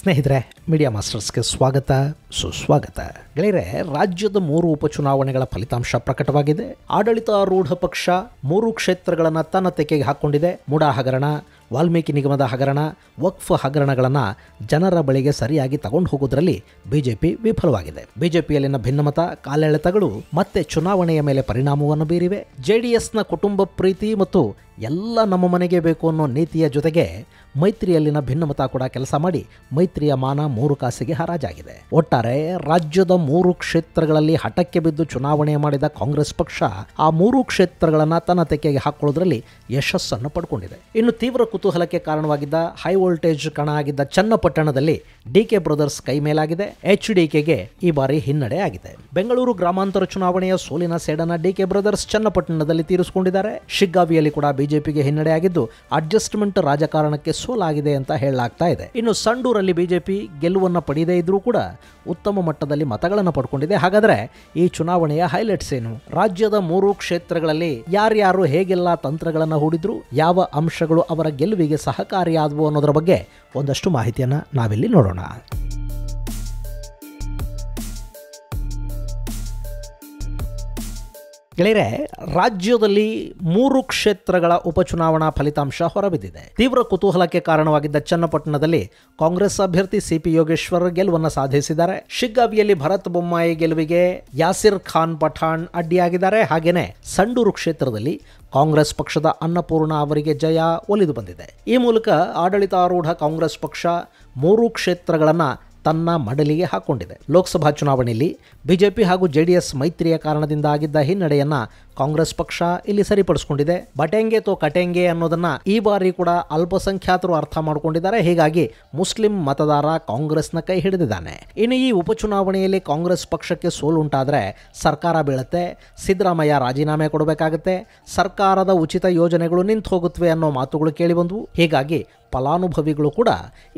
ಸ್ನೇಹಿತರೆ, ಮೀಡಿಯಾ ಮಾಸ್ಟರ್ಸ್ಗೆ ಸ್ವಾಗತ ಸುಸ್ವಾಗತ. ಗೆಳೆಯರೆ, ರಾಜ್ಯದ 3 ಉಪಚುನಾವಣೆಗಳ ಫಲಿತಾಂಶ ಪ್ರಕಟವಾಗಿದೆ. ಆಡಳಿತಾರೂಢ ಪಕ್ಷ 3 ಕ್ಷೇತ್ರಗಳನ್ನು ತನ್ನ ತೆಕ್ಕೆಗೆ ಹಾಕ್ಕೊಂಡಿದೆ. ಮೂಡಾ ಹಗರಣ, ವಾಲ್ಮೀಕಿ ನಿಗಮದ ಹಗರಣ, ವಕ್ಫ್ ಹಗರಣಗಳನ್ನು ಜನರ ಬಳಿಗೆ ಸರಿಯಾಗಿ ತಗೊಂಡು ಹೋಗೋದ್ರಲ್ಲಿ ಬಿಜೆಪಿ ವಿಫಲವಾಗಿದೆ. ಬಿಜೆಪಿಯಲ್ಲಿನ ಭಿನ್ನಮತ, ಕಾಲೆಳೆತಗಳು ಮತ್ತೆ ಚುನಾವಣೆಯ ಮೇಲೆ ಪರಿಣಾಮವನ್ನು ಬೀರಿವೆ. ಜೆಡಿಎಸ್ನ ಕುಟುಂಬ ಪ್ರೀತಿ ಮತ್ತು ಎಲ್ಲ ನಮ್ಮ ಮನೆಗೆ ಬೇಕು ಅನ್ನೋ ನೀತಿಯ ಜೊತೆಗೆ ಮೈತ್ರಿಯಲ್ಲಿನ ಭಿನ್ನಮತ ಕೂಡ ಕೆಲಸ ಮಾಡಿ ಮೈತ್ರಿಯ ಮಾನ 3 ಕಾಸಿಗೆ ಹರಾಜಾಗಿದೆ. ಒಟ್ಟಾರೆ ರಾಜ್ಯದ 3 ಕ್ಷೇತ್ರಗಳಲ್ಲಿ ಹಠಕ್ಕೆ ಬಿದ್ದು ಚುನಾವಣೆ ಮಾಡಿದ ಕಾಂಗ್ರೆಸ್ ಪಕ್ಷ ಆ 3 ಕ್ಷೇತ್ರಗಳನ್ನು ತನ್ನ ತೆಕ್ಕೆಗೆ ಹಾಕೊಳ್ಳೋದ್ರಲ್ಲಿ ಯಶಸ್ಸನ್ನು ಪಡ್ಕೊಂಡಿದೆ. ಇನ್ನು ತೀವ್ರ ಕುತೂಹಲಕ್ಕೆ ಕಾರಣವಾಗಿದ್ದ ಹೈ ವೋಲ್ಟೇಜ್ ಕಣ ಆಗಿದ್ದ ಚನ್ನಪಟ್ಟಣದಲ್ಲಿ ಡಿಕೆ ಬ್ರದರ್ಸ್ ಕೈ ಮೇಲಾಗಿದೆ. HDKಗೆ ಈ ಬಾರಿ ಹಿನ್ನಡೆ ಆಗಿದೆ. ಬೆಂಗಳೂರು ಗ್ರಾಮಾಂತರ ಚುನಾವಣೆಯ ಸೋಲಿನ ಸೇಡನ್ನ ಡಿಕೆ ಬ್ರದರ್ಸ್ ಚನ್ನಪಟ್ಟಣದಲ್ಲಿ ತೀರಿಸಿಕೊಂಡಿದ್ದಾರೆ. ಶಿಗ್ಗಾವಿಯಲ್ಲಿ ಕೂಡ ಬಿಜೆಪಿಗೆ ಹಿನ್ನಡೆ ಆಗಿದ್ದು ಅಡ್ಜಸ್ಟ್ಮೆಂಟ್ ರಾಜಕಾರಣಕ್ಕೆ ಸೋಲಾಗಿದೆ ಅಂತ ಹೇಳಲಾಗ್ತಾ ಇದೆ. ಇನ್ನು ಸಂಡೂರಲ್ಲಿ ಬಿಜೆಪಿ ಗೆಲುವನ್ನು ಪಡೆಯದೇ ಇದ್ರೂ ಕೂಡ ಉತ್ತಮ ಮಟ್ಟದಲ್ಲಿ ಮತಗಳನ್ನು ಪಡ್ಕೊಂಡಿದೆ. ಹಾಗಾದ್ರೆ ಈ ಚುನಾವಣೆಯ ಹೈಲೈಟ್ಸ್ ಏನು? ರಾಜ್ಯದ 3 ಕ್ಷೇತ್ರಗಳಲ್ಲಿ ಯಾರ್ಯಾರು ಹೇಗೆಲ್ಲ ತಂತ್ರಗಳನ್ನು ಹೂಡಿದ್ರು, ಯಾವ ಅಂಶಗಳು ಅವರ ಗೆಲುವಿಗೆ ಸಹಕಾರಿಯಾದವು ಅನ್ನೋದರ ಬಗ್ಗೆ ಒಂದಷ್ಟು ಮಾಹಿತಿಯನ್ನು ನಾವಿಲ್ಲಿ ನೋಡೋಣ. ಗೆಳೆಯರೆ, ರಾಜ್ಯದಲ್ಲಿ 3 ಕ್ಷೇತ್ರಗಳ ಉಪಚುನಾವಣಾ ಫಲಿತಾಂಶ ಹೊರಬಿದ್ದಿದೆ. ತೀವ್ರ ಕುತೂಹಲಕ್ಕೆ ಕಾರಣವಾಗಿದ್ದ ಚನ್ನಪಟ್ಟಣದಲ್ಲಿ ಕಾಂಗ್ರೆಸ್ ಅಭ್ಯರ್ಥಿ ಸಿಪಿ ಯೋಗೇಶ್ವರ್ ಗೆಲುವನ್ನು ಸಾಧಿಸಿದ್ದಾರೆ. ಶಿಗ್ಗಾವಿಯಲ್ಲಿ ಭರತ್ ಬೊಮ್ಮಾಯಿ ಗೆಲುವಿಗೆ ಯಾಸಿರ್ ಖಾನ್ ಪಠಾಣ್ ಅಡ್ಡಿಯಾಗಿದ್ದಾರೆ. ಹಾಗೇನೆ ಸಂಡೂರು ಕ್ಷೇತ್ರದಲ್ಲಿ ಕಾಂಗ್ರೆಸ್ ಪಕ್ಷದ ಅನ್ನಪೂರ್ಣ ಅವರಿಗೆ ಜಯ ಒಲಿದು ಬಂದಿದೆ. ಈ ಮೂಲಕ ಆಡಳಿತಾರೂಢ ಕಾಂಗ್ರೆಸ್ ಪಕ್ಷ 3 ಕ್ಷೇತ್ರಗಳನ್ನು ತನ್ನ ಮಡಲಿಗೆ ಹಾಕೊಂಡಿದೆ. ಲೋಕಸಭಾ ಚುನಾವಣೆಯಲ್ಲಿ ಬಿಜೆಪಿ ಹಾಗೂ ಜೆಡಿಎಸ್ ಮೈತ್ರಿಯ ಕಾರಣದಿಂದ ಆಗಿದ್ದ ಹಿನ್ನಡೆಯನ್ನ ಕಾಂಗ್ರೆಸ್ ಪಕ್ಷ ಇಲ್ಲಿ ಸರಿಪಡಿಸಿಕೊಂಡಿದೆ. ಬಟೆಂಗೆ ತೋ ಕಟೆಂಗೆ ಅನ್ನೋದನ್ನ ಈ ಬಾರಿ ಕೂಡ ಅಲ್ಪಸಂಖ್ಯಾತರು ಅರ್ಥ ಮಾಡಿಕೊಂಡಿದ್ದಾರೆ. ಹೀಗಾಗಿ ಮುಸ್ಲಿಂ ಮತದಾರ ಕಾಂಗ್ರೆಸ್ನ ಕೈ ಹಿಡಿದಿದ್ದಾನೆ. ಇನ್ನು ಈ ಉಪಚುನಾವಣೆಯಲ್ಲಿ ಕಾಂಗ್ರೆಸ್ ಪಕ್ಷಕ್ಕೆ ಸೋಲುಂಟಾದರೆ ಸರ್ಕಾರ ಬೀಳುತ್ತೆ, ಸಿದ್ದರಾಮಯ್ಯ ರಾಜೀನಾಮೆ ಕೊಡಬೇಕಾಗುತ್ತೆ, ಸರ್ಕಾರದ ಉಚಿತ ಯೋಜನೆಗಳು ನಿಂತು ಹೋಗುತ್ತವೆ ಅನ್ನೋ ಮಾತುಗಳು ಕೇಳಿಬಂದವು. ಹೀಗಾಗಿ ಫಲಾನುಭವಿಗಳು ಕೂಡ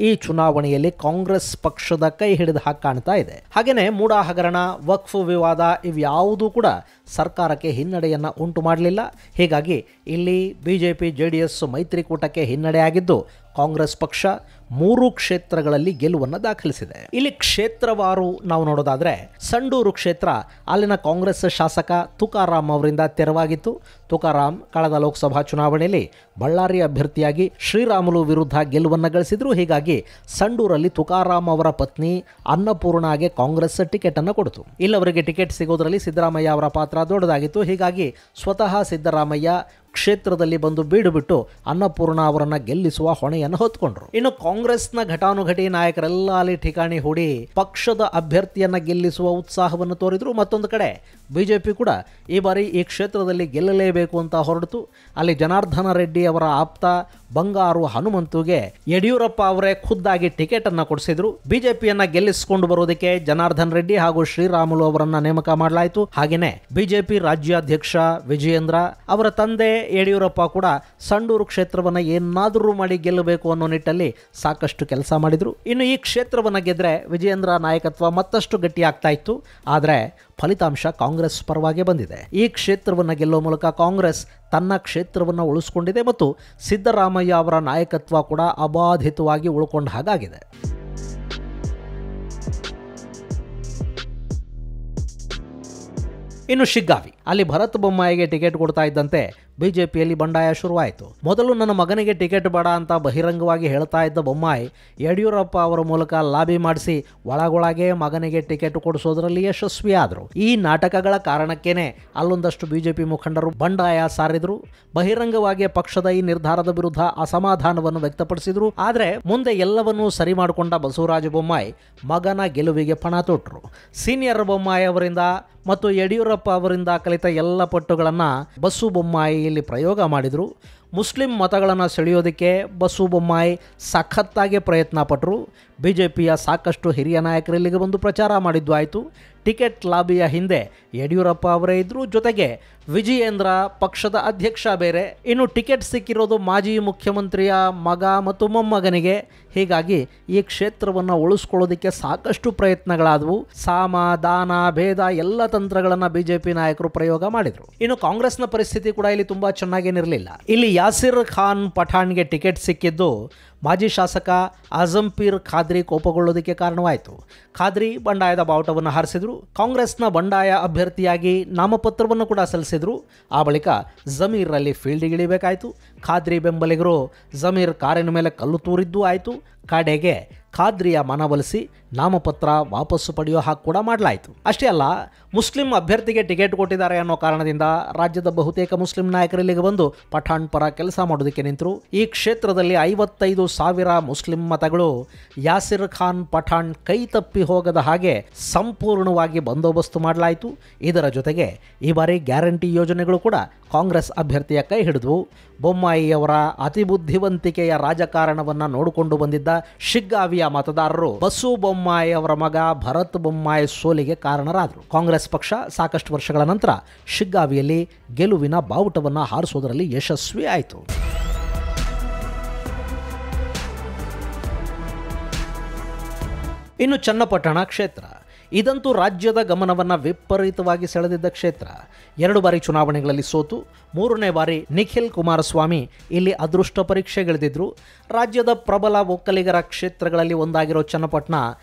ಈ ಚುನಾವಣೆಯಲ್ಲಿ ಕಾಂಗ್ರೆಸ್ ಪಕ್ಷದ ಕೈ ಹಿಡಿದು ಹಾಕಿ ಕಾಣ್ತಾ ಇದೆ. ಹಾಗೆಯೇ ಮೂಡಾ ಹಗರಣ, ವಕ್ಫ್ ವಿವಾದ ಇವ್ಯಾವುದೂ ಕೂಡ ಸರ್ಕಾರಕ್ಕೆ ಹಿನ್ನಡೆಯನ್ನು ಉಂಟು ಮಾಡಲಿಲ್ಲ. ಹೀಗಾಗಿ ಇಲ್ಲಿ ಬಿಜೆಪಿ ಜೆಡಿಎಸ್ ಮೈತ್ರಿಕೂಟಕ್ಕೆ ಹಿನ್ನಡೆಯಾಗಿದ್ದು ಕಾಂಗ್ರೆಸ್ ಪಕ್ಷ 3 ಕ್ಷೇತ್ರಗಳಲ್ಲಿ ಗೆಲುವನ್ನು ದಾಖಲಿಸಿದೆ. ಇಲ್ಲಿ ಕ್ಷೇತ್ರವಾರು ನಾವು ನೋಡೋದಾದ್ರೆ ಸಂಡೂರು ಕ್ಷೇತ್ರ ಅಲ್ಲಿನ ಕಾಂಗ್ರೆಸ್ ಶಾಸಕ ತುಕಾರಾಮ್ ಅವರಿಂದ ತೆರವಾಗಿತ್ತು. ತುಕಾರಾಮ್ ಕಳೆದ ಲೋಕಸಭಾ ಚುನಾವಣೆಯಲ್ಲಿ ಬಳ್ಳಾರಿ ಅಭ್ಯರ್ಥಿಯಾಗಿ ಶ್ರೀರಾಮುಲು ವಿರುದ್ಧ ಗೆಲುವನ್ನು ಗಳಿಸಿದ್ರು. ಹೀಗಾಗಿ ಸಂಡೂರಲ್ಲಿ ತುಕಾರಾಮ್ ಅವರ ಪತ್ನಿ ಅನ್ನಪೂರ್ಣಗೆ ಕಾಂಗ್ರೆಸ್ ಟಿಕೆಟ್ ಅನ್ನು ಕೊಡಿತು. ಇಲ್ಲವರಿಗೆ ಟಿಕೆಟ್ ಸಿಗೋದ್ರಲ್ಲಿ ಸಿದ್ದರಾಮಯ್ಯ ಅವರ ಪಾತ್ರ ದೊಡ್ಡದಾಗಿತ್ತು. ಹೀಗಾಗಿ ಸ್ವತಃ ಸಿದ್ದರಾಮಯ್ಯ ಕ್ಷೇತ್ರದಲ್ಲಿ ಬಂದು ಬೀಡು ಬಿಟ್ಟು ಅನ್ನಪೂರ್ಣ ಅವರನ್ನ ಗೆಲ್ಲಿಸುವ ಹೊಣೆಯನ್ನು ಹೊತ್ಕೊಂಡ್ರು. ಇನ್ನು ಕಾಂಗ್ರೆಸ್ನ ಘಟಾನುಘಟಿ ನಾಯಕರೆಲ್ಲ ಅಲ್ಲಿ ಠಿಕಾಣಿ ಹೂಡಿ ಪಕ್ಷದ ಅಭ್ಯರ್ಥಿಯನ್ನ ಗೆಲ್ಲಿಸುವ ಉತ್ಸಾಹವನ್ನು ತೋರಿದ್ರು. ಮತ್ತೊಂದು ಕಡೆ ಬಿಜೆಪಿ ಕೂಡ ಈ ಬಾರಿ ಈ ಕ್ಷೇತ್ರದಲ್ಲಿ ಗೆಲ್ಲಲೇಬೇಕು ಅಂತ ಹೊರಡಿತು. ಅಲ್ಲಿ ಜನಾರ್ದನ ರೆಡ್ಡಿ ಅವರ ಆಪ್ತ ಬಂಗಾರು ಹನುಮಂತುಗೆ ಯಡಿಯೂರಪ್ಪ ಅವರೇ ಖುದ್ದಾಗಿ ಟಿಕೆಟ್ ಅನ್ನ ಕೊಡಿಸಿದ್ರು. ಬಿಜೆಪಿಯನ್ನ ಗೆಲ್ಲಿಸಿಕೊಂಡು ಬರೋದಕ್ಕೆ ಜನಾರ್ದನ್ ರೆಡ್ಡಿ ಹಾಗೂ ಶ್ರೀರಾಮುಲು ಅವರನ್ನ ನೇಮಕ ಮಾಡಲಾಯಿತು. ಹಾಗೇನೆ ಬಿಜೆಪಿ ರಾಜ್ಯಾಧ್ಯಕ್ಷ ವಿಜಯೇಂದ್ರ ಅವರ ತಂದೆ ಯಡಿಯೂರಪ್ಪ ಕೂಡ ಸಂಡೂರು ಕ್ಷೇತ್ರವನ್ನು ಏನಾದರೂ ಮಾಡಿ ಗೆಲ್ಲಬೇಕು ಅನ್ನೋ ನಿಟ್ಟಲ್ಲಿ ಸಾಕಷ್ಟು ಕೆಲಸ ಮಾಡಿದ್ರು. ಇನ್ನು ಈ ಕ್ಷೇತ್ರವನ್ನು ಗೆದ್ರೆ ವಿಜಯೇಂದ್ರ ನಾಯಕತ್ವ ಮತ್ತಷ್ಟು ಗಟ್ಟಿಯಾಗ್ತಾ ಇತ್ತು. ಆದರೆ ಫಲಿತಾಂಶ ಕಾಂಗ್ರೆಸ್ ಪರವಾಗಿ ಬಂದಿದೆ. ಈ ಕ್ಷೇತ್ರವನ್ನು ಗೆಲ್ಲುವ ಮೂಲಕ ಕಾಂಗ್ರೆಸ್ ತನ್ನ ಕ್ಷೇತ್ರವನ್ನು ಉಳಿಸಿಕೊಂಡಿದೆ ಮತ್ತು ಸಿದ್ದರಾಮಯ್ಯ ಅವರ ನಾಯಕತ್ವ ಕೂಡ ಅಬಾಧಿತವಾಗಿ ಉಳ್ಕೊಂಡ ಹಾಗಾಗಿದೆ. ಇನ್ನು ಶಿಗ್ಗಾವಿ ಅಲ್ಲಿ ಭರತ್ ಬೊಮ್ಮಾಯಿಗೆ ಟಿಕೆಟ್ ಕೊಡ್ತಾ ಇದ್ದಂತೆ ಬಿಜೆಪಿಯಲ್ಲಿ ಬಂಡಾಯ ಶುರುವಾಯಿತು. ಮೊದಲು ನನ್ನ ಮಗನಿಗೆ ಟಿಕೆಟ್ ಬೇಡ ಅಂತ ಬಹಿರಂಗವಾಗಿ ಹೇಳ್ತಾ ಇದ್ದ ಬೊಮ್ಮಾಯಿ ಯಡಿಯೂರಪ್ಪ ಅವರ ಮೂಲಕ ಲಾಬಿ ಮಾಡಿಸಿ ಒಳಗೊಳಗೆ ಮಗನಿಗೆ ಟಿಕೆಟ್ ಕೊಡಿಸೋದ್ರಲ್ಲಿ ಯಶಸ್ವಿಯಾದರು. ಈ ನಾಟಕಗಳ ಕಾರಣಕ್ಕೇನೆ ಅಲ್ಲೊಂದಷ್ಟು ಬಿಜೆಪಿ ಮುಖಂಡರು ಬಂಡಾಯ ಸಾರಿದ್ರು. ಬಹಿರಂಗವಾಗಿ ಪಕ್ಷದ ಈ ನಿರ್ಧಾರದ ವಿರುದ್ಧ ಅಸಮಾಧಾನವನ್ನು ವ್ಯಕ್ತಪಡಿಸಿದ್ರು. ಆದರೆ ಮುಂದೆ ಎಲ್ಲವನ್ನೂ ಸರಿ ಮಾಡಿಕೊಂಡ ಬಸವರಾಜ ಬೊಮ್ಮಾಯಿ ಮಗನ ಗೆಲುವಿಗೆ ಪಣ ತೊಟ್ಟರು. ಸೀನಿಯರ್ ಬೊಮ್ಮಾಯಿ ಅವರಿಂದ ಮತ್ತು ಯಡಿಯೂರಪ್ಪ ಅವರಿಂದ ಕಲಿತ ಎಲ್ಲ ಪಟ್ಟುಗಳನ್ನು ಬಸು ಬೊಮ್ಮಾಯಿ ಇಲ್ಲಿ ಪ್ರಯೋಗ ಮಾಡಿದರು. ಮುಸ್ಲಿಂ ಮತಗಳನ್ನು ಸೆಳೆಯೋದಕ್ಕೆ ಬಸು ಬೊಮ್ಮಾಯಿ ಸಖತ್ತಾಗಿ ಪ್ರಯತ್ನ ಪಟ್ಟರು. ಬಿಜೆಪಿಯ ಸಾಕಷ್ಟು ಹಿರಿಯ ನಾಯಕರು ಇಲ್ಲಿಗೆ ಬಂದು ಪ್ರಚಾರ ಮಾಡಿದ್ದು ಆಯಿತು. ಟಿಕೆಟ್ ಲಾಬಿಯ ಹಿಂದೆ ಯಡಿಯೂರಪ್ಪ ಅವರೇ ಇದ್ದರು. ಜೊತೆಗೆ ವಿಜಯೇಂದ್ರ ಪಕ್ಷದ ಅಧ್ಯಕ್ಷ ಬೇರೆ. ಇನ್ನು ಟಿಕೆಟ್ ಸಿಕ್ಕಿರೋದು ಮಾಜಿ ಮುಖ್ಯಮಂತ್ರಿಯ ಮಗ ಮತ್ತು ಮೊಮ್ಮಗನಿಗೆ. ಹೀಗಾಗಿ ಈ ಕ್ಷೇತ್ರವನ್ನು ಉಳಿಸ್ಕೊಳ್ಳೋದಕ್ಕೆ ಸಾಕಷ್ಟು ಪ್ರಯತ್ನಗಳಾದವು. ಸಾಮ ದಾನ ಭೇದ ಎಲ್ಲ ತಂತ್ರಗಳನ್ನು ಬಿಜೆಪಿ ನಾಯಕರು ಪ್ರಯೋಗ ಮಾಡಿದ್ರು. ಇನ್ನು ಕಾಂಗ್ರೆಸ್ನ ಪರಿಸ್ಥಿತಿ ಕೂಡ ಇಲ್ಲಿ ತುಂಬಾ ಚೆನ್ನಾಗೇನಿರಲಿಲ್ಲ. ಇಲ್ಲಿ ಯಾಸಿರ್ ಖಾನ್ ಪಠಾಣ್ಗೆ ಟಿಕೆಟ್ ಸಿಕ್ಕಿದ್ದು ಮಾಜಿ ಶಾಸಕ ಆಜಂಪೀರ್ ಖಾದ್ರಿ ಕೋಪಗೊಳ್ಳೋದಕ್ಕೆ ಕಾರಣವಾಯಿತು. ಖಾದ್ರಿ ಬಂಡಾಯದ ಬಾವುಟವನ್ನು ಹಾರಿಸಿದ್ರು. ಕಾಂಗ್ರೆಸ್ನ ಬಂಡಾಯ ಅಭ್ಯರ್ಥಿಯಾಗಿ ನಾಮಪತ್ರವನ್ನು ಕೂಡ ಸಲ್ಲಿಸಿದ್ರು. ಆ ಬಳಿಕ ಜಮೀರ್ ಅಲ್ಲಿ ಫೀಲ್ಡಿಗಿಳಿಬೇಕಾಯಿತು. ಖಾದ್ರಿ ಬೆಂಬಲಿಗರು ಜಮೀರ್ ಕಾರಿನ ಮೇಲೆ ಕಲ್ಲು ತೂರಿದ್ದೂ ಆಯಿತು. ಕಡೆಗೆ ಖಾದ್ರಿಯ ಮನವೊಲಿಸಿ ನಾಮಪತ್ರ ವಾಪಸ್ಸು ಪಡೆಯೋ ಹಾಗೆ ಕೂಡ ಮಾಡಲಾಯಿತು. ಅಷ್ಟೇ ಅಲ್ಲ, ಮುಸ್ಲಿಂ ಅಭ್ಯರ್ಥಿಗೆ ಟಿಕೆಟ್ ಕೊಟ್ಟಿದ್ದಾರೆ ಅನ್ನೋ ಕಾರಣದಿಂದ ರಾಜ್ಯದ ಬಹುತೇಕ ಮುಸ್ಲಿಂ ನಾಯಕರು ಇಲ್ಲಿಗೆ ಬಂದು ಪಠಾಣ್ ಪರ ಕೆಲಸ ಮಾಡೋದಕ್ಕೆ ನಿಂತರು. ಈ ಕ್ಷೇತ್ರದಲ್ಲಿ 55,000 ಮುಸ್ಲಿಂ ಮತಗಳು ಯಾಸಿರ್ ಖಾನ್ ಪಠಾಣ್ ಕೈ ತಪ್ಪಿ ಹೋಗದ ಹಾಗೆ ಸಂಪೂರ್ಣವಾಗಿ ಬಂದೋಬಸ್ತು ಮಾಡಲಾಯಿತು. ಇದರ ಜೊತೆಗೆ ಈ ಬಾರಿ ಗ್ಯಾರಂಟಿ ಯೋಜನೆಗಳು ಕೂಡ ಕಾಂಗ್ರೆಸ್ ಅಭ್ಯರ್ಥಿಯ ಕೈ ಹಿಡಿದ್ವು. ಬೊಮ್ಮಾಯಿಯವರ ಅತಿ ಬುದ್ಧಿವಂತಿಕೆಯ ರಾಜಕಾರಣವನ್ನು ನೋಡಿಕೊಂಡು ಬಂದಿದ್ದ ಶಿಗ್ಗಾವಿಯ ಮತದಾರರು ಬಸು ಬೊಮ್ಮಾಯಿ ಅವರ ಮಗ ಭರತ್ ಬೊಮ್ಮಾಯಿ ಸೋಲಿಗೆ ಕಾರಣರಾದರು. ಕಾಂಗ್ರೆಸ್ ಪಕ್ಷ ಸಾಕಷ್ಟು ವರ್ಷಗಳ ನಂತರ ಶಿಗ್ಗಾವಿಯಲ್ಲಿ ಗೆಲುವಿನ ಬಾವುಟವನ್ನು ಹಾರಿಸೋದರಲ್ಲಿ ಯಶಸ್ವಿ ಆಯಿತು. ಇನ್ನು ಚನ್ನಪಟ್ಟಣ ಕ್ಷೇತ್ರ, ಇದಂತೂ ರಾಜ್ಯದ ಗಮನವನ್ನು ವಿಪರೀತವಾಗಿ ಸೆಳೆದಿದ್ದ ಕ್ಷೇತ್ರ. 2 ಬಾರಿ ಚುನಾವಣೆಗಳಲ್ಲಿ ಸೋತು 3ನೇ ಬಾರಿ ನಿಖಿಲ್ ಕುಮಾರಸ್ವಾಮಿ ಇಲ್ಲಿ ಅದೃಷ್ಟ ಪರೀಕ್ಷೆಗಿಳಿದಿದ್ರು. ರಾಜ್ಯದ ಪ್ರಬಲ ಒಕ್ಕಲಿಗರ ಕ್ಷೇತ್ರಗಳಲ್ಲಿ ಒಂದಾಗಿರೋ ಚನ್ನಪಟ್ಟಣ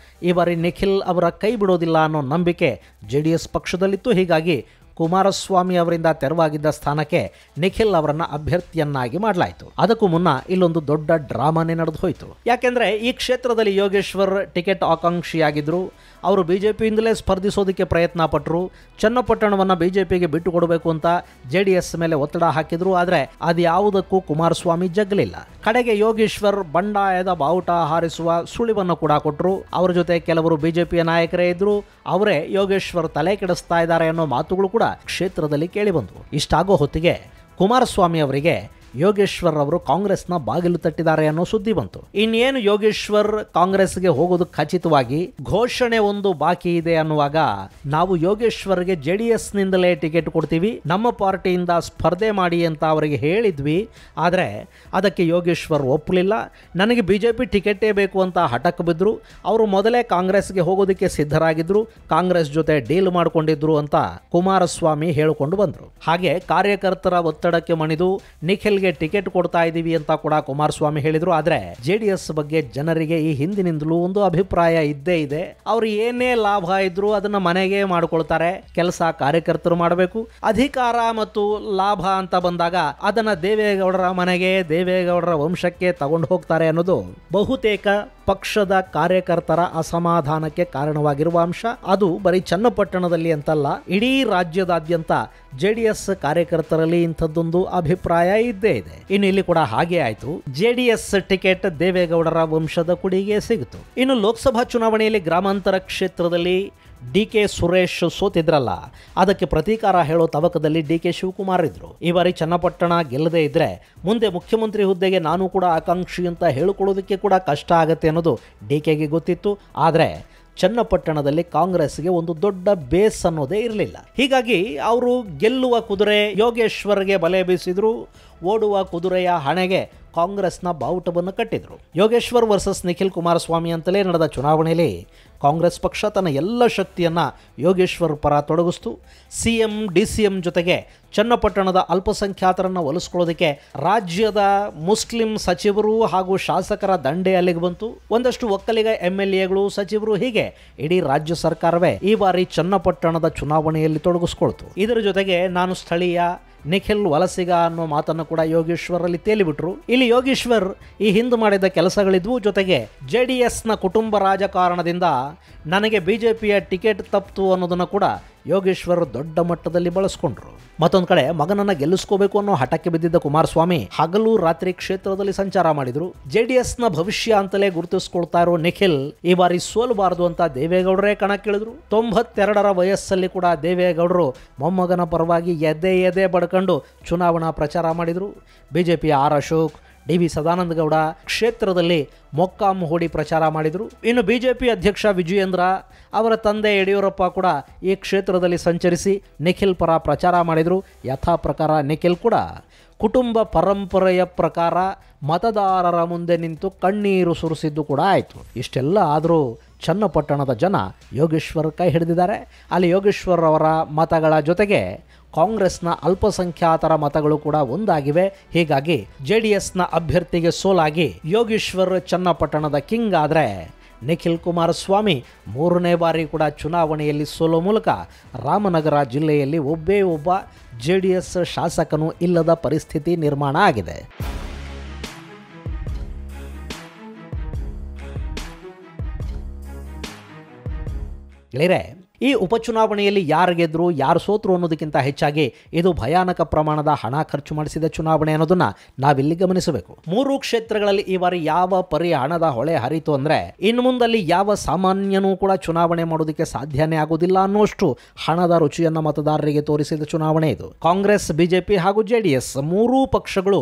ಈ ಬಾರಿ ನಿಖಿಲ್ ಅವರ ಕೈ ಬಿಡೋದಿಲ್ಲ ಅನ್ನೋ ನಂಬಿಕೆ JDS ಪಕ್ಷದಲ್ಲಿತ್ತು. ಹೀಗಾಗಿ ಕುಮಾರಸ್ವಾಮಿ ಅವರಿಂದ ತೆರವಾಗಿದ್ದ ಸ್ಥಾನಕ್ಕೆ ನಿಖಿಲ್ ಅವರನ್ನ ಅಭ್ಯರ್ಥಿಯನ್ನಾಗಿ ಮಾಡಲಾಯಿತು. ಅದಕ್ಕೂ ಮುನ್ನ ಇಲ್ಲೊಂದು ದೊಡ್ಡ ಡ್ರಾಮಾನೇ ನಡೆದು ಹೋಯಿತು. ಯಾಕೆಂದ್ರೆ ಈ ಕ್ಷೇತ್ರದಲ್ಲಿ ಯೋಗೇಶ್ವರ್ ಟಿಕೆಟ್ ಆಕಾಂಕ್ಷಿಯಾಗಿದ್ರು. ಅವರು ಬಿಜೆಪಿಯಿಂದಲೇ ಸ್ಪರ್ಧಿಸೋದಕ್ಕೆ ಪ್ರಯತ್ನ ಪಟ್ಟರು. ಚನ್ನಪಟ್ಟಣವನ್ನು ಬಿಜೆಪಿಗೆ ಬಿಟ್ಟು ಕೊಡಬೇಕು ಅಂತ JDS ಮೇಲೆ ಒತ್ತಡ ಹಾಕಿದ್ರು. ಆದರೆ ಅದ್ಯಾವುದಕ್ಕೂ ಕುಮಾರಸ್ವಾಮಿ ಜಗ್ಗಲಿಲ್ಲ. ಕಡೆಗೆ ಯೋಗೇಶ್ವರ್ ಬಂಡಾಯದ ಬಾವುಟ ಹಾರಿಸುವ ಸುಳಿವನ್ನು ಕೂಡ ಕೊಟ್ಟರು. ಅವರ ಜೊತೆ ಕೆಲವರು ಬಿಜೆಪಿಯ ನಾಯಕರೇ ಇದ್ರು. ಅವರೇ ಯೋಗೇಶ್ವರ್ ತಲೆ ಕೆಡಿಸ್ತಾ ಇದ್ದಾರೆ ಅನ್ನೋ ಮಾತುಗಳು ಕೂಡ ಕ್ಷೇತ್ರದಲ್ಲಿ ಕೇಳಿಬಂದವು. ಇಷ್ಟಾಗೋ ಹೊತ್ತಿಗೆ ಕುಮಾರಸ್ವಾಮಿ ಅವರಿಗೆ ಯೋಗೇಶ್ವರ್ ಅವರು ಕಾಂಗ್ರೆಸ್ನ ಬಾಗಿಲು ತಟ್ಟಿದ್ದಾರೆ ಅನ್ನೋ ಸುದ್ದಿ ಬಂತು. ಇನ್ನೇನು ಯೋಗೇಶ್ವರ್ ಕಾಂಗ್ರೆಸ್ಗೆ ಹೋಗೋದು ಖಚಿತವಾಗಿ ಘೋಷಣೆ ಒಂದು ಬಾಕಿ ಇದೆ ಅನ್ನುವಾಗ ನಾವು ಯೋಗೇಶ್ವರ್ಗೆ JDS ನಿಂದಲೇ ಟಿಕೆಟ್ ಕೊಡ್ತೀವಿ, ನಮ್ಮ ಪಾರ್ಟಿಯಿಂದ ಸ್ಪರ್ಧೆ ಮಾಡಿ ಅಂತ ಅವರಿಗೆ ಹೇಳಿದ್ವಿ. ಆದರೆ ಅದಕ್ಕೆ ಯೋಗೇಶ್ವರ್ ಒಪ್ಪಲಿಲ್ಲ. ನನಗೆ ಬಿಜೆಪಿ ಟಿಕೆಟೇ ಬೇಕು ಅಂತ ಹಠಕ್ಕೆ ಬಿದ್ದರು. ಅವರು ಮೊದಲೇ ಕಾಂಗ್ರೆಸ್ಗೆ ಹೋಗೋದಕ್ಕೆ ಸಿದ್ಧರಾಗಿದ್ರು, ಕಾಂಗ್ರೆಸ್ ಜೊತೆ ಡೀಲ್ ಮಾಡಿಕೊಂಡಿದ್ರು ಅಂತ ಕುಮಾರಸ್ವಾಮಿ ಹೇಳಿಕೊಂಡು ಬಂದರು. ಹಾಗೆ ಕಾರ್ಯಕರ್ತರ ಒತ್ತಡಕ್ಕೆ ಮಣಿದು ನಿಖಿಲ್ ಟಿಕೆಟ್ ಕೊಡ್ತಾ ಇದೀವಿ ಅಂತ ಕೂಡ ಕುಮಾರಸ್ವಾಮಿ ಹೇಳಿದ್ರು. ಆದ್ರೆ JDS ಬಗ್ಗೆ ಜನರಿಗೆ ಈ ಹಿಂದಿನಿಂದಲೂ ಒಂದು ಅಭಿಪ್ರಾಯ ಇದ್ದೇ ಇದೆ. ಅವ್ರು ಏನೇ ಲಾಭ ಇದ್ರು ಅದನ್ನ ಮನೆಗೆ ಮಾಡ್ಕೊಳ್ತಾರೆ. ಕೆಲಸ ಕಾರ್ಯಕರ್ತರು ಮಾಡಬೇಕು. ಅಧಿಕಾರ ಮತ್ತು ಲಾಭ ಅಂತ ಬಂದಾಗ ಅದನ್ನ ದೇವೇಗೌಡರ ಮನೆಗೆ, ದೇವೇಗೌಡರ ವಂಶಕ್ಕೆ ತಗೊಂಡು ಹೋಗ್ತಾರೆ ಅನ್ನೋದು ಬಹುತೇಕ ಪಕ್ಷದ ಕಾರ್ಯಕರ್ತರ ಅಸಮಾಧಾನಕ್ಕೆ ಕಾರಣವಾಗಿರುವ ಅಂಶ. ಅದು ಬರೀ ಚನ್ನಪಟ್ಟಣದಲ್ಲಿ ಅಂತಲ್ಲ, ಇಡೀ ರಾಜ್ಯದಾದ್ಯಂತ JDS ಕಾರ್ಯಕರ್ತರಲ್ಲಿ ಇಂಥದ್ದೊಂದು ಅಭಿಪ್ರಾಯ ಇದ್ದೇ ಇದೆ. ಇನ್ನು ಇಲ್ಲಿ ಕೂಡ ಹಾಗೆ ಆಯ್ತು. JDS ಟಿಕೆಟ್ ದೇವೇಗೌಡರ ವಂಶದ ಕುಡಿಗೆ ಸಿಗಿತು. ಇನ್ನು ಲೋಕಸಭಾ ಚುನಾವಣೆಯಲ್ಲಿ ಗ್ರಾಮಾಂತರ ಕ್ಷೇತ್ರದಲ್ಲಿ DK ಸುರೇಶ್ ಸೋತಿದ್ರಲ್ಲ, ಅದಕ್ಕೆ ಪ್ರತೀಕಾರ ಹೇಳೋ ತವಕದಲ್ಲಿ DK ಶಿವಕುಮಾರ್ ಇದ್ರು. ಈ ಬಾರಿ ಚನ್ನಪಟ್ಟಣ ಗೆಲ್ಲದೇ ಇದ್ರೆ ಮುಂದೆ ಮುಖ್ಯಮಂತ್ರಿ ಹುದ್ದೆಗೆ ನಾನು ಕೂಡ ಆಕಾಂಕ್ಷಿ ಅಂತ ಹೇಳಿಕೊಳ್ಳೋದಕ್ಕೆ ಕೂಡ ಕಷ್ಟ ಆಗತ್ತೆ ಅನ್ನೋದು DKಗೆ ಗೊತ್ತಿತ್ತು. ಆದರೆ ಚನ್ನಪಟ್ಟಣದಲ್ಲಿ ಕಾಂಗ್ರೆಸ್ಗೆ ಒಂದು ದೊಡ್ಡ ಬೇಸ್ ಅನ್ನೋದೇ ಇರಲಿಲ್ಲ. ಹೀಗಾಗಿ ಅವರು ಗೆಲ್ಲುವ ಕುದುರೆ ಯೋಗೇಶ್ವರ್ಗೆ ಬಲೆ ಬೀಸಿದ್ರು. ಓಡುವ ಕುದುರೆಯ ಹಣೆಗೆ ಕಾಂಗ್ರೆಸ್ನ ಬಾವುಟವನ್ನು ಕಟ್ಟಿದ್ರು. ಯೋಗೇಶ್ವರ್ ವರ್ಸಸ್ ನಿಖಿಲ್ ಕುಮಾರಸ್ವಾಮಿ ಅಂತಲೇ ನಡೆದ ಚುನಾವಣೆಯಲ್ಲಿ ಕಾಂಗ್ರೆಸ್ ಪಕ್ಷ ತನ್ನ ಎಲ್ಲ ಶಕ್ತಿಯನ್ನು ಯೋಗೇಶ್ವರ್ ಪರ ತೊಡಗಿಸ್ತು. CM DCM ಜೊತೆಗೆ ಚನ್ನಪಟ್ಟಣದ ಅಲ್ಪಸಂಖ್ಯಾತರನ್ನು ಒಲಿಸ್ಕೊಳ್ಳೋದಕ್ಕೆ ರಾಜ್ಯದ ಮುಸ್ಲಿಂ ಸಚಿವರು ಹಾಗೂ ಶಾಸಕರ ದಂಡೆ ಅಲ್ಲಿಗೆ ಬಂತು. ಒಂದಷ್ಟು ಒಕ್ಕಲಿಗ MLAಗಳು, ಸಚಿವರು, ಹೀಗೆ ಇಡೀ ರಾಜ್ಯ ಸರ್ಕಾರವೇ ಈ ಬಾರಿ ಚನ್ನಪಟ್ಟಣದ ಚುನಾವಣೆಯಲ್ಲಿ ತೊಡಗಿಸ್ಕೊಳ್ತು. ಇದರ ಜೊತೆಗೆ ನಾನು ಸ್ಥಳೀಯ, ನಿಖಿಲ್ ವಲಸಿಗ ಅನ್ನೋ ಮಾತನ್ನು ಕೂಡ ಯೋಗೇಶ್ವರ್ ಅಲ್ಲಿ ತೇಲಿಬಿಟ್ರು. ಇಲ್ಲಿ ಯೋಗೇಶ್ವರ್ ಈ ಹಿಂದೆ ಮಾಡಿದ ಕೆಲಸಗಳಿದ್ವು. ಜೊತೆಗೆ JDSನ ಕುಟುಂಬ ರಾಜಕಾರಣದಿಂದ ನನಗೆ ಬಿಜೆಪಿಯ ಟಿಕೆಟ್ ತಪ್ಪಿತು ಅನ್ನೋದನ್ನು ಕೂಡ ಯೋಗೇಶ್ವರ್ ದೊಡ್ಡ ಮಟ್ಟದಲ್ಲಿ ಬಳಸ್ಕೊಂಡ್ರು. ಮತ್ತೊಂದು ಕಡೆ ಮಗನನ್ನ ಗೆಲ್ಲಿಸ್ಕೋಬೇಕು ಅನ್ನೋ ಹಠಕ್ಕೆ ಬಿದ್ದಿದ್ದ ಕುಮಾರಸ್ವಾಮಿ ಹಗಲು ರಾತ್ರಿ ಕ್ಷೇತ್ರದಲ್ಲಿ ಸಂಚಾರ ಮಾಡಿದ್ರು. JDSನ ಭವಿಷ್ಯ ಅಂತಲೇ ಗುರುತಿಸ್ಕೊಳ್ತಾ ಇರೋ ನಿಖಿಲ್ ಈ ಬಾರಿ ಸೋಲಬಾರದು ಅಂತ ದೇವೇಗೌಡರೇ ಕಣಕ್ಕಿಳಿದ್ರು. 92ರ ವಯಸ್ಸಲ್ಲಿ ಕೂಡ ದೇವೇಗೌಡರು ಮೊಮ್ಮಗನ ಪರವಾಗಿ ಎದೆ ಬಡ್ಕೊಂಡು ಚುನಾವಣಾ ಪ್ರಚಾರ ಮಾಡಿದ್ರು. ಬಿಜೆಪಿಯ R ಅಶೋಕ್, DV ಸದಾನಂದ ಗೌಡ ಕ್ಷೇತ್ರದಲ್ಲಿ ಮೊಕ್ಕಾಂ ಹೂಡಿ ಪ್ರಚಾರ ಮಾಡಿದರು. ಇನ್ನು ಬಿಜೆಪಿ ಅಧ್ಯಕ್ಷ ವಿಜಯೇಂದ್ರ ಅವರ ತಂದೆ ಯಡಿಯೂರಪ್ಪ ಕೂಡ ಈ ಕ್ಷೇತ್ರದಲ್ಲಿ ಸಂಚರಿಸಿ ನಿಖಿಲ್ ಪರ ಪ್ರಚಾರ ಮಾಡಿದರು. ಯಥಾ ಪ್ರಕಾರ ನಿಖಿಲ್ ಕೂಡ ಕುಟುಂಬ ಪರಂಪರೆಯ ಪ್ರಕಾರ ಮತದಾರರ ಮುಂದೆ ನಿಂತು ಕಣ್ಣೀರು ಸುರಿಸಿದ್ದು ಕೂಡ ಆಯಿತು. ಇಷ್ಟೆಲ್ಲ ಆದರೂ ಚನ್ನಪಟ್ಟಣದ ಜನ ಯೋಗೇಶ್ವರ್ ಕೈ ಹಿಡಿದಿದ್ದಾರೆ. ಅಲ್ಲಿ ಯೋಗೇಶ್ವರ್ ಅವರ ಮತಗಳ ಜೊತೆಗೆ ಕಾಂಗ್ರೆಸ್ನ ಅಲ್ಪಸಂಖ್ಯಾತರ ಮತಗಳು ಕೂಡ ಒಂದಾಗಿವೆ. ಹೀಗಾಗಿ JDSನ ಅಭ್ಯರ್ಥಿಗೆ ಸೋಲಾಗಿ ಯೋಗೇಶ್ವರ್ ಚನ್ನಪಟ್ಟಣದ ಕಿಂಗ್ ಆದರೆ, ನಿಖಿಲ್ ಕುಮಾರಸ್ವಾಮಿ 3ನೇ ಬಾರಿ ಕೂಡ ಚುನಾವಣೆಯಲ್ಲಿ ಸೋಲೋ ಮೂಲಕ ರಾಮನಗರ ಜಿಲ್ಲೆಯಲ್ಲಿ ಒಬ್ಬ JDS ಶಾಸಕನೂ ಇಲ್ಲದ ಪರಿಸ್ಥಿತಿ ನಿರ್ಮಾಣ ಆಗಿದೆ. ಗೆಳೆಯರೆ, ಈ ಉಪಚುನಾವಣೆಯಲ್ಲಿ ಯಾರು ಗೆದ್ರು ಯಾರು ಸೋತರು ಅನ್ನೋದಕ್ಕಿಂತ ಹೆಚ್ಚಾಗಿ ಇದು ಭಯಾನಕ ಪ್ರಮಾಣದ ಹಣ ಖರ್ಚು ಮಾಡಿಸಿದ ಚುನಾವಣೆ ಅನ್ನೋದನ್ನ ನಾವಿಲ್ಲಿ ಗಮನಿಸಬೇಕು. 3 ಕ್ಷೇತ್ರಗಳಲ್ಲಿ ಈ ಬಾರಿ ಯಾವ ಪರಿ ಹಣದ ಹೊಳೆ ಹರಿತು ಅಂದ್ರೆ ಇನ್ನು ಮುಂದಲ್ಲಿ ಯಾವ ಸಾಮಾನ್ಯನೂ ಕೂಡ ಚುನಾವಣೆ ಮಾಡೋದಕ್ಕೆ ಸಾಧ್ಯನೇ ಆಗೋದಿಲ್ಲ ಅನ್ನೋಷ್ಟು ಹಣದ ರುಚಿಯನ್ನ ಮತದಾರರಿಗೆ ತೋರಿಸಿದ ಚುನಾವಣೆ ಇದು. ಕಾಂಗ್ರೆಸ್, ಬಿಜೆಪಿ ಹಾಗೂ JDS 3 ಪಕ್ಷಗಳು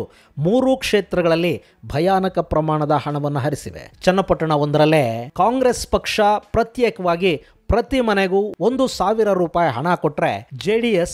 3 ಕ್ಷೇತ್ರಗಳಲ್ಲಿ ಭಯಾನಕ ಪ್ರಮಾಣದ ಹಣವನ್ನು ಹರಿಸಿವೆ. ಚನ್ನಪಟ್ಟಣ ಒಂದರಲ್ಲೇ ಕಾಂಗ್ರೆಸ್ ಪಕ್ಷ ಪ್ರತ್ಯೇಕವಾಗಿ ಪ್ರತಿ ಮನೆಗೂ 1,000 ರೂಪಾಯಿ ಹಣ ಕೊಟ್ಟರೆ JDS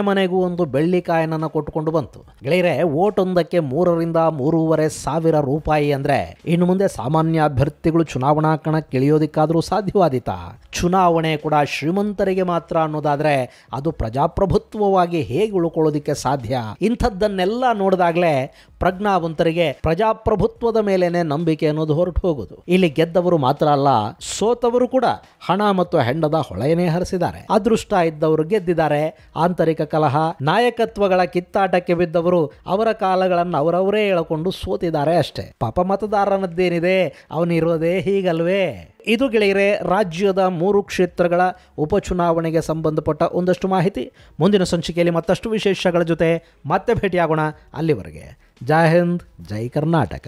ಮನೆಗೂ ಒಂದು ಬೆಳ್ಳಿಕಾಯನನ್ನು ಕೊಟ್ಟುಕೊಂಡು ಬಂತು. ಗೆಳೆಯರೆ, ಓಟ್ ಒಂದಕ್ಕೆ 3,000 ರಿಂದ 3,500 ರೂಪಾಯಿ ಅಂದ್ರೆ ಇನ್ನು ಮುಂದೆ ಸಾಮಾನ್ಯ ಅಭ್ಯರ್ಥಿಗಳು ಚುನಾವಣಾ ಕಣಕ್ಕಿಳಿಯೋದಕ್ಕಾದರೂ ಸಾಧ್ಯವಾದೀತಾ? ಚುನಾವಣೆ ಕೂಡ ಶ್ರೀಮಂತರಿಗೆ ಮಾತ್ರ ಅನ್ನೋದಾದ್ರೆ ಅದು ಪ್ರಜಾಪ್ರಭುತ್ವವಾಗಿ ಹೇಗೆ ಉಳ್ಕೊಳ್ಳೋದಿಕ್ಕೆ ಸಾಧ್ಯ? ಇಂಥದ್ದನ್ನೆಲ್ಲ ನೋಡಿದಾಗಲೇ ಪ್ರಜ್ಞಾವಂತರಿಗೆ ಪ್ರಜಾಪ್ರಭುತ್ವದ ಮೇಲೇನೆ ನಂಬಿಕೆ ಅನ್ನೋದು ಹೊರಟು ಹೋಗುದು. ಇಲ್ಲಿ ಗೆದ್ದವರು ಮಾತ್ರ ಅಲ್ಲ, ಸೋತವರು ಕೂಡ ಹಣ ಮತ್ತು ಹೆಂಡದ ಹೊಳೆಯನ್ನೇ ಹರಿಸಿದ್ದಾರೆ. ಅದೃಷ್ಟ ಇದ್ದವರು ಗೆದ್ದಿದ್ದಾರೆ. ಆಂತರಿಕ ಕಲಹ, ನಾಯಕತ್ವಗಳ ಕಿತ್ತಾಟಕ್ಕೆ ಬಿದ್ದವರು ಅವರ ಕಾಲಗಳನ್ನು ಅವರವರೇ ಎಳಕೊಂಡು ಸೋತಿದ್ದಾರೆ ಅಷ್ಟೇ. ಪಾಪ ಮತದಾರನದ್ದೇನಿದೆ, ಅವನಿರೋದೇ ಹೀಗಲ್ವೇ? ಇದು ಗೆಳೆಯರೆ ರಾಜ್ಯದ 3 ಕ್ಷೇತ್ರಗಳ ಉಪಚುನಾವಣೆಗೆ ಸಂಬಂಧಪಟ್ಟ ಒಂದಷ್ಟು ಮಾಹಿತಿ. ಮುಂದಿನ ಸಂಚಿಕೆಯಲ್ಲಿ ಮತ್ತಷ್ಟು ವಿಶೇಷಗಳ ಜೊತೆ ಮತ್ತೆ ಭೇಟಿಯಾಗೋಣ. ಅಲ್ಲಿವರೆಗೆ ಜೈ ಹಿಂದ್, ಜೈ ಕರ್ನಾಟಕ.